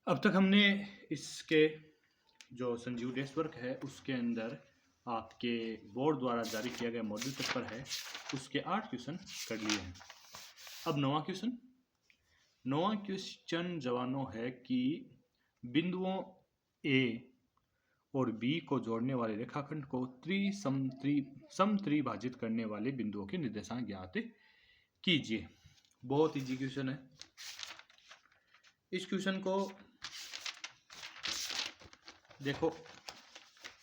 अब तक हमने इसके जो संजीव डेस्क वर्क है उसके अंदर आपके बोर्ड द्वारा जारी किया गया मॉडल पेपर है उसके 8 क्वेश्चन कर लिए हैं। अब नौवां क्वेश्चन जवानों है कि बिंदुओं ए और बी को जोड़ने वाले रेखाखंड को समत्रिभाजित करने वाले बिंदुओं के निर्देशांक ज्ञात कीजिए। बहुत इजी क्वेश्चन है। इस क्वेश्चन को देखो,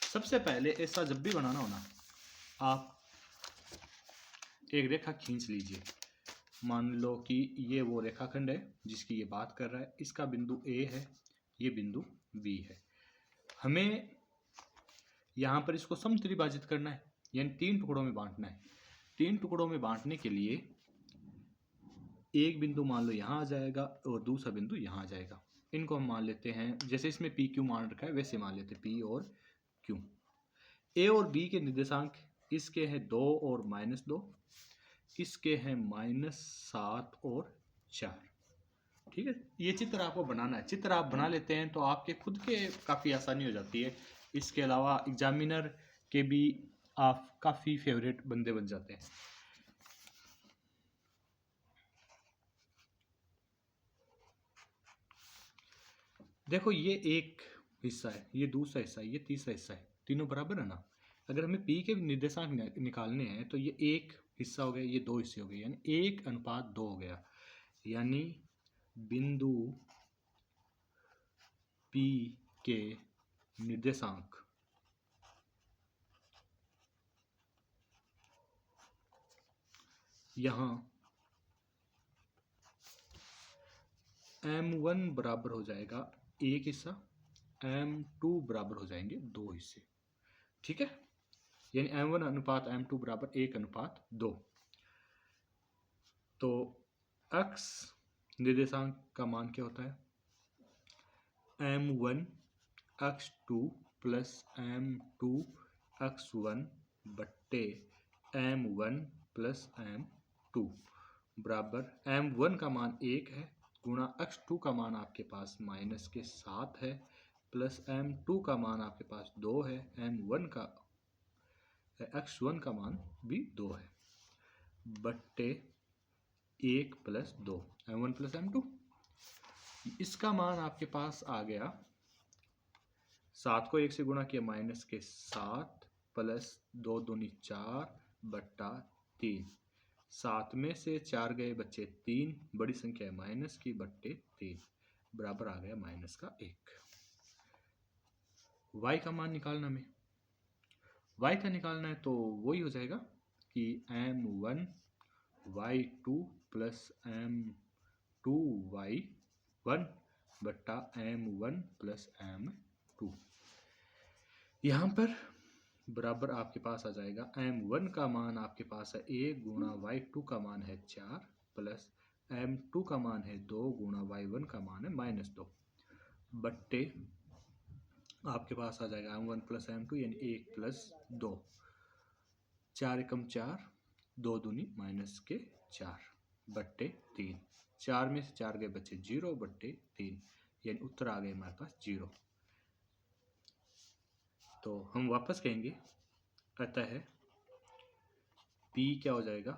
सबसे पहले ऐसा जब भी बनाना हो ना, आप एक रेखा खींच लीजिए। मान लो कि ये वो रेखाखंड है जिसकी ये बात कर रहा है, इसका बिंदु ए है, ये बिंदु बी है। हमें यहाँ पर इसको समत्रिभाजित करना है, यानी 3 टुकड़ों में बांटना है। 3 टुकड़ों में बांटने के लिए एक बिंदु मान लो यहाँ आ जाएगा और दूसरा बिंदु यहाँ आ जाएगा। इनको हम मान लेते हैं, जैसे इसमें पी क्यू मान रखा है वैसे मान लेते हैं पी और क्यू। ए और बी के निर्देशांक इसके हैं 2 और -2, इसके हैं -7 और 4। ठीक है, ये चित्र आपको बनाना है। चित्र आप बना लेते हैं तो आपके खुद के काफ़ी आसानी हो जाती है। इसके अलावा एग्जामिनर के भी आप काफ़ी फेवरेट बंदे बन जाते हैं। देखो, ये एक हिस्सा है, ये दूसरा हिस्सा है, ये तीसरा हिस्सा है, तीनों बराबर है ना। अगर हमें पी के निर्देशांक निकालने हैं तो ये एक हिस्सा हो गया, ये 2 हिस्से हो गए, यानी 1:2 हो गया। यानी बिंदु पी के निर्देशांक यहाँ m1 बराबर हो जाएगा एक हिस्सा, m2 बराबर हो जाएंगे 2 हिस्से। ठीक है, यानी m1:m2 बराबर 1:2। तो x निर्देशांक का मान क्या होता है? m1 x2 plus m2 x1 बट्टे m1 प्लस m2 बराबर m1 का मान 1 है गुणा x2 का मान आपके पास -7 है प्लस m2 का मान आपके पास 2 है, x1 का मान भी 2 है बट्टे 1 प्लस 2 m1 प्लस m2। इसका मान आपके पास आ गया, 7 को 1 से गुणा किया -7 प्लस 2 दूनी 4 बट्टा 3। 7 में से 4 गए बच्चे 3, बड़ी संख्या है माइनस की बट्टे 3 बराबर आ गया -1। y का मान निकालना हमें, y का निकालना है तो वही हो जाएगा कि m1 y2 plus m2 y1 बट्टा m1 प्लस m2। यहाँ पर बराबर आपके पास आ जाएगा m1 का मान आपके पास है 1 गुणा y2 का मान है 4 प्लस m2 का मान है 2 गुणा y1 का मान है -2 बट्टे आपके पास आ जाएगा m1 प्लस m2 यानी 1 प्लस 2, 4 एकम 4, 2 दूनी -4 बट्टे 3। 4 में से 4 गए बच्चे 0 बट्टे 3, यानी उत्तर आ गए हमारे पास 0। तो हम वापस कहेंगे, अतः P क्या हो जाएगा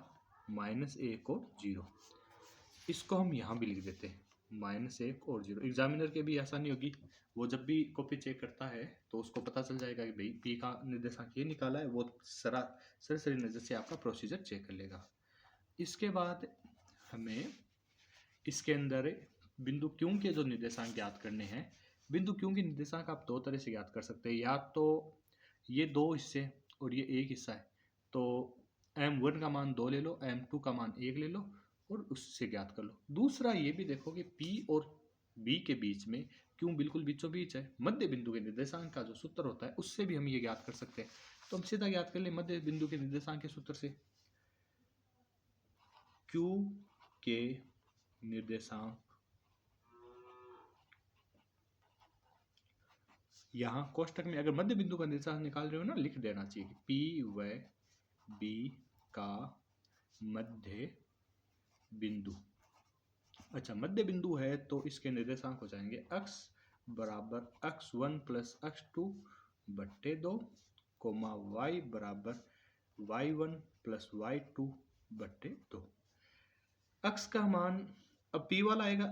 -1 और 0। इसको हम यहाँ भी लिख देते हैं -1 और 0। एग्जामिनर के भी आसानी होगी, वो जब भी कॉपी चेक करता है तो उसको पता चल जाएगा कि भाई P का निर्देशांक ये निकाला है, वो सरासरी नज़र से आपका प्रोसीजर चेक कर लेगा। इसके बाद हमें इसके अंदर बिंदु क्यों के जो निर्देशांक ज्ञात करने हैं। बिंदु क्यों के निर्देशांक आप 2 तरह से ज्ञात कर सकते हैं, या तो ये 2 हिस्से और ये एक हिस्सा है तो m1 का मान 2 ले लो, m2 का मान 1 ले लो और उससे ज्ञात कर लो। दूसरा ये भी देखो कि P और B के बीच में क्यों बिल्कुल बीचों बीच है, मध्य बिंदु के निर्देशांक का जो सूत्र होता है उससे भी हम ये ज्ञात कर सकते हैं। तो हम सीधा ज्ञात कर ले मध्य बिंदु के निर्देशांक के सूत्र से। Q के निर्देशांक यहाँ कोष्टक में अगर मध्य बिंदु का निर्देशांक निकाल रहे हो ना, लिख देना चाहिए कि P व B का मध्य बिंदु अच्छा, मध्य बिंदु है तो इसके निर्देशांक हो जाएंगे x बराबर x1 प्लस x2 बट्टे 2, कोमा y बराबर y1 प्लस y2 बट्टे 2। x का मान, अब p वाला आएगा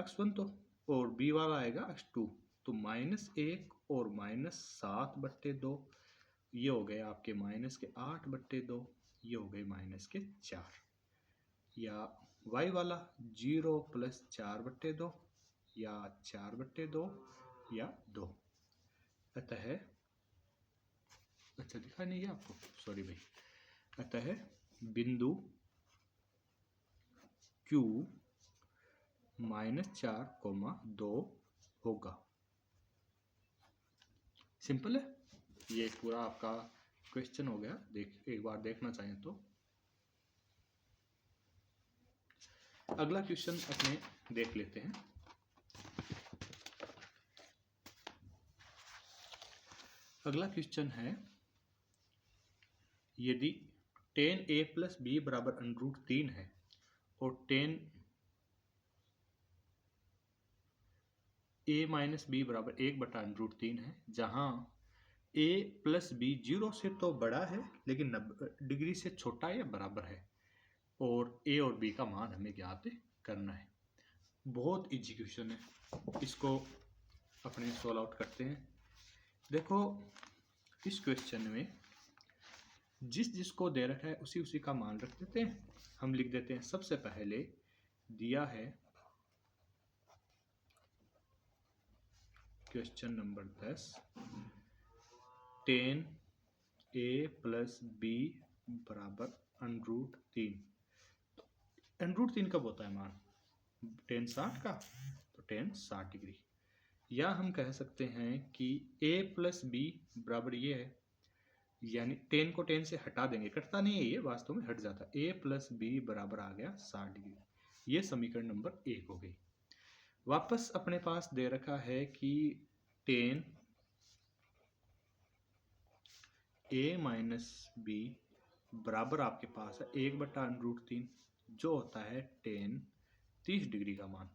x1 तो, और b वाला आएगा x2, तो -1 और -7 बट्टे 2, ये हो गए आपके -8 बट्टे 2, ये हो गए -4। या y वाला 0 प्लस 4 बट्टे 2, या 4 बट्टे 2, या 2। अतः, अच्छा दिखा नहीं है आपको, सॉरी भाई। अतः बिंदु Q -4, 2 होगा। सिंपल है, ये पूरा आपका क्वेश्चन हो गया। एक बार देखना चाहें तो अगला क्वेश्चन अपने देख लेते हैं। अगला क्वेश्चन है, यदि tan a प्लस बी बराबर √3 है और tan a माइनस बी बराबर 1/√3 है, जहां a प्लस बी 0 से तो बड़ा है लेकिन 90 डिग्री से छोटा या बराबर है, और a और b का मान हमें ज्ञात करना है। बहुत इजी क्वेश्चन है, इसको अपने सॉल्व आउट करते हैं। देखो, इस क्वेश्चन में जिसको दे रखा है उसी का मान रख देते हैं। हम लिख देते हैं, सबसे पहले दिया है question number 10, tan a plus b बराबर √3। √3 कब होता है मान? tan 60 का, तो tan 60 डिग्री। या हम कह सकते हैं कि a प्लस बी बराबर ये है, यानी tan को tan से हटा देंगे, कटता नहीं है ये, वास्तव में हट जाता है। a प्लस बी बराबर आ गया 60 डिग्री। ये समीकरण नंबर 1 हो गई। वापस अपने पास दे रखा है कि tan a माइनस बी बराबर आपके पास है 1/√3, जो होता है tan 30 डिग्री का मान।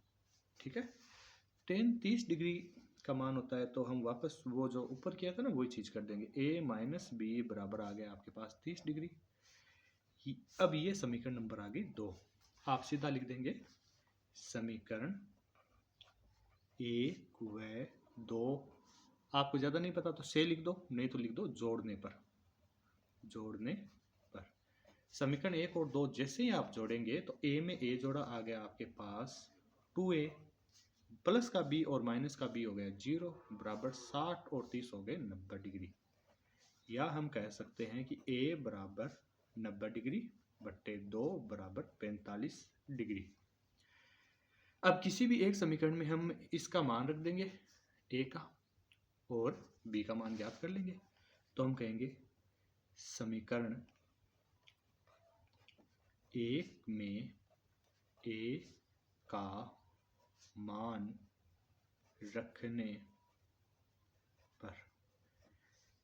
ठीक है, tan 30 डिग्री का मान होता है, तो हम वापस वो जो ऊपर किया था ना वही चीज कर देंगे। a माइनस बी बराबर आ गया आपके पास 30 डिग्री। अब ये समीकरण नंबर आ गई 2। आप सीधा लिख देंगे समीकरण 1 व 2। आपको ज्यादा नहीं पता तो से लिख दो, नहीं तो लिख दो जोड़ने पर। समीकरण 1 और 2 जैसे ही आप जोड़ेंगे तो a में a जोड़ा आ गया आपके पास 2a, प्लस का b और माइनस का b हो गया 0, बराबर 60 और 30 हो गए 90 डिग्री। या हम कह सकते हैं कि a बराबर 90 डिग्री बट्टे 2 बराबर 45 डिग्री। अब किसी भी एक समीकरण में हम इसका मान रख देंगे a का और b का मान ज्ञात कर लेंगे। तो हम कहेंगे समीकरण 1 में a का मान रखने पर,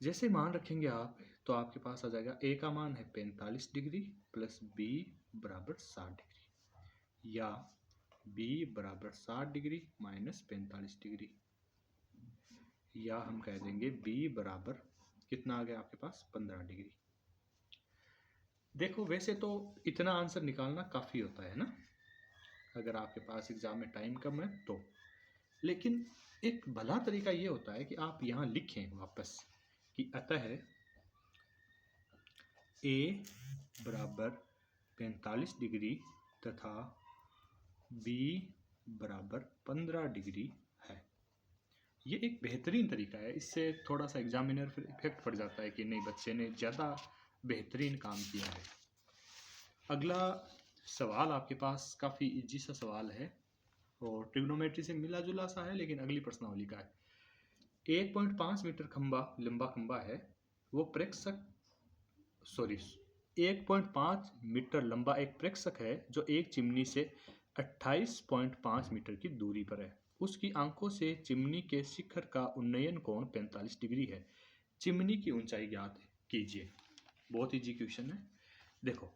जैसे मान रखेंगे आप तो आपके पास आ जाएगा a का मान है 45 डिग्री प्लस b बराबर 60 डिग्री, या b बराबर 60 डिग्री माइनस 45 डिग्री, या हम कह देंगे b बराबर कितना आ गया आपके पास 15 डिग्री। देखो, वैसे तो इतना आंसर निकालना काफ़ी होता है ना, अगर आपके पास एग्जाम में टाइम कम है तो। लेकिन एक भला तरीका ये होता है कि आप यहाँ लिखें वापस कि अतः a बराबर 45 डिग्री तथा b बराबर 15 डिग्री है। ये एक बेहतरीन तरीका है, इससे थोड़ा सा एग्जामिनर फिर इफेक्ट पड़ जाता है कि नहीं, बच्चे ने ज़्यादा बेहतरीन काम किया है। अगला सवाल आपके पास काफ़ी इजी सा सवाल है और ट्रिग्नोमेट्री से मिला जुला सा है, लेकिन अगली प्रश्नावली का है। 1.5 मीटर लंबा खंबा है, वो प्रेक्षक 1.5 मीटर लंबा एक प्रेक्षक है जो एक चिमनी से 28.5 मीटर की दूरी पर है। उसकी आंखों से चिमनी के शिखर का उन्नयन कोण 45 डिग्री है। चिमनी की ऊंचाई ज्ञात कीजिए। बहुत इजी क्वेश्चन है। देखो,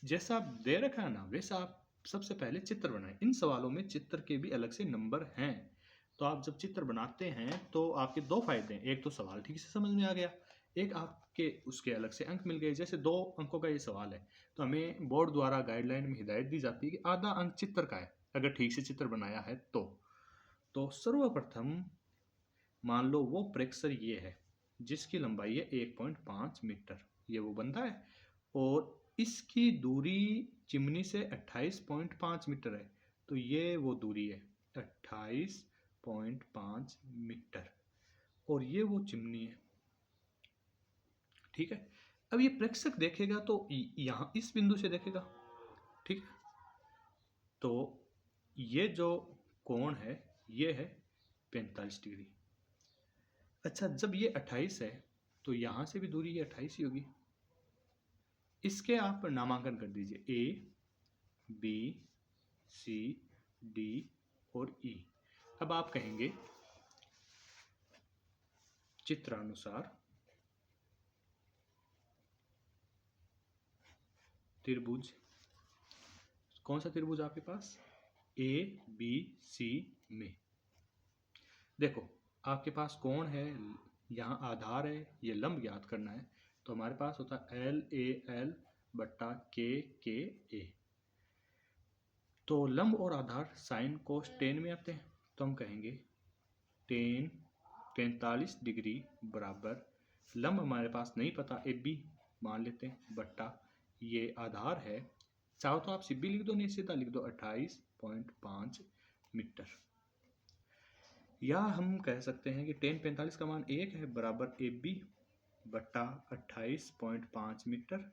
जैसा दे रखा है ना वैसा आप सबसे पहले चित्र बनाएं। इन सवालों में चित्र के भी अलग से नंबर हैं, तो आप जब चित्र बनाते हैं तो आपके दो फायदे हैं। एक तो सवाल ठीक से समझ में आ गया, एक आपके उसके अलग से अंक मिल गए। जैसे 2 अंकों का ये सवाल है तो हमें बोर्ड द्वारा गाइडलाइन में हिदायत दी जाती है कि आधा अंक चित्र का है अगर ठीक से चित्र बनाया है तो सर्वप्रथम मान लो वो प्रेक्षर ये है जिसकी लंबाई है 1.5 मीटर, ये वो बंदा है और इसकी दूरी चिमनी से 28.5 मीटर है, तो ये वो दूरी है 28.5 मीटर और ये वो चिमनी है। ठीक है, अब ये प्रेक्षक देखेगा तो यहाँ इस बिंदु से देखेगा। ठीक है, तो ये जो कोण है ये है 45 डिग्री। अच्छा, जब ये 28 है तो यहाँ से भी दूरी ये 28 ही होगी। इसके आप नामांकन कर दीजिए ए, बी, सी, डी और ई। अब आप कहेंगे चित्रानुसार त्रिभुज, कौन सा त्रिभुज आपके पास, ए बी सी में। देखो आपके पास कोण है, यहाँ आधार है, ये लंब ज्ञात करना है, तो हमारे पास होता है एल ए एल बट्टा के ए। तो लंब और आधार साइन कोस टेन में आते हैं, तो हम कहेंगे टेन 45 डिग्री बराबर लंब हमारे पास नहीं पता, ए बी मान लेते हैं, बट्टा ये आधार है, चाहो तो आप सीधी लिख दो, नहीं सीधा लिख दो 28.5 मीटर। या हम कह सकते हैं कि टेन 45 का मान 1 है बराबर ए बी बट्टा 28.5 मीटर,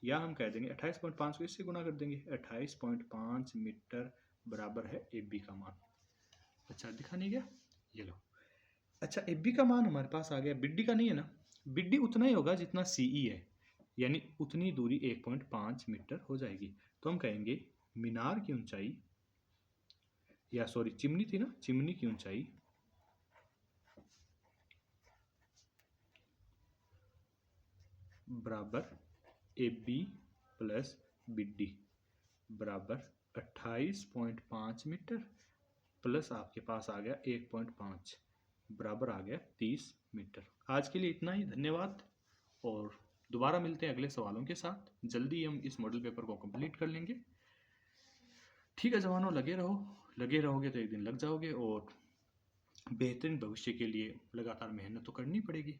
या हम कह देंगे 28.5 को इससे गुना कर देंगे, 28.5 मीटर बराबर है ए बी का मान। अच्छा दिखा नहीं गया, ये लो। अच्छा ए बी का मान हमारे पास आ गया, बिड्डी का नहीं है ना, बिड्डी उतना ही होगा जितना सी ई है, यानी उतनी दूरी 1.5 मीटर हो जाएगी। तो हम कहेंगे मीनार की ऊंचाई, या सॉरी चिमनी थी ना, चिमनी की ऊंचाई बराबर ए बी प्लस बिड्डी बराबर 28.5 मीटर प्लस आपके पास आ गया 1.5 बराबर आ गया 30 मीटर। आज के लिए इतना ही, धन्यवाद, और दोबारा मिलते हैं अगले सवालों के साथ। जल्दी हम इस मॉडल पेपर को कंप्लीट कर लेंगे। ठीक है जवानों, लगे रहो, लगे रहोगे तो एक दिन लग जाओगे, और बेहतरीन भविष्य के लिए लगातार मेहनत तो करनी पड़ेगी।